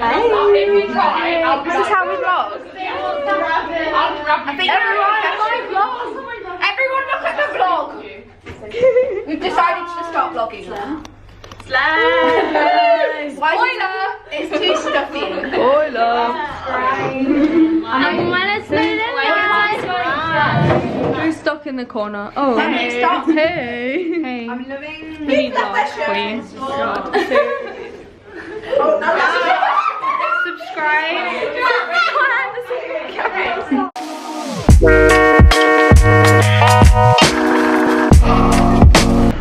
This is how we vlog. I think everyone look at the vlog. We've decided to start vlogging now. Spoiler! It's too stuffy. Spoiler. Who's stuck in the corner? Oh. Hey, stop. Hey. Hey. I'm loving the vlog, please. Subscribe.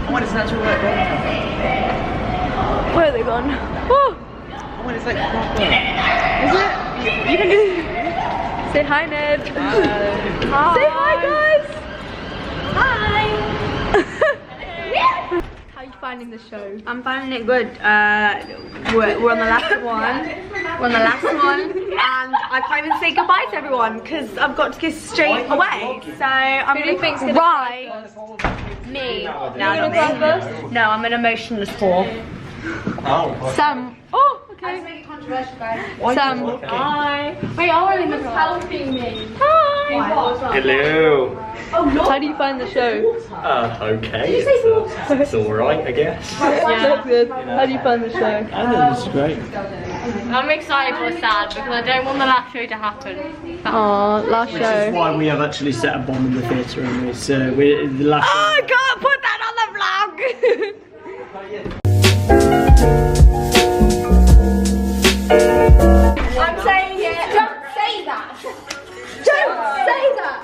I want to snatch all that down. Where are they gone? Oh. I want to like proper. Is it? You can do. Say hi, Ned. Hi. Say hi, guys. Hi. How are you finding the show? I'm finding it good. We're on the last one. We're on the last one, and I can't even say goodbye to everyone because I've got to go straight away. So I'm Who do you think's gonna cry. Me. No, not me. No, I'm an emotionless whore. Oh. Sam. Oh, okay. Make it controversial, guys. Sam. Okay. Hi. Wait, Ollie was helping me. Hi. Hello. How do you find the show? Okay. It's alright, I guess. That's good. How do you find the show? I think it's great. I'm excited but sad because I don't want the last show to happen. Aww, last Which is show. why we have actually set a bomb in the theatre and we're the last. Oh, I can't put that on the vlog. I'm saying it. Don't say that. Don't say that.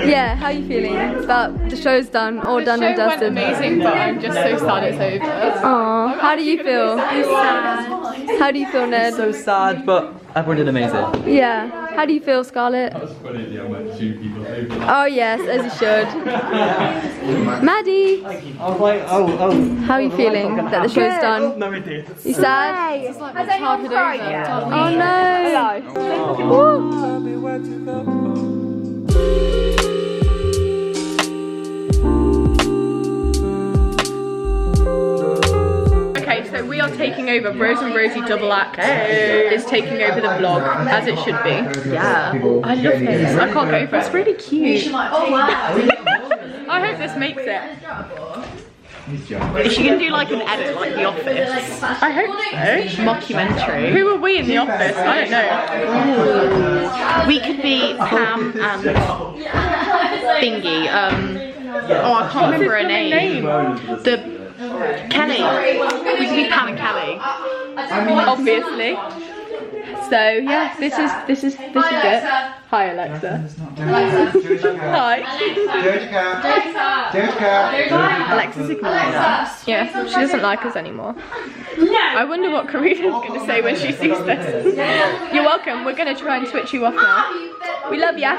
Yeah, how are you feeling? That the show's done, all done and dusted. Amazing, but I'm just so sad it's over. Aww, how do you feel? Sad. How do you feel, Ned? So sad, but everyone did amazing. Yeah. How do you feel, Scarlett? That was funny, yeah, when two people over. Oh yes, as you should. Maddie, I was like, oh. how are you feeling that the show's done? No, it did. You sad? Has anyone cried yet? Oh no. Woo. Okay, so we are taking over. Rose and Rosie double act is taking over the vlog as it should be. Yeah. I love this. I can't go for it. It's really cute. I hope this makes it. Is she gonna do like an edit like The Office? I hope so. Mockumentary. Who are we in The Office? I don't know. We could be Pam and Thingy. Oh, I can't remember her name. The Kelly. We could be Pam and Kelly. Obviously. So yeah, this is it. Hi Alexa. Hi. Alexa's ignoring us. Yeah, she doesn't like us anymore. I wonder what Karina's going to say when she sees this. You're welcome. We're going to try and switch you off now. We love ya.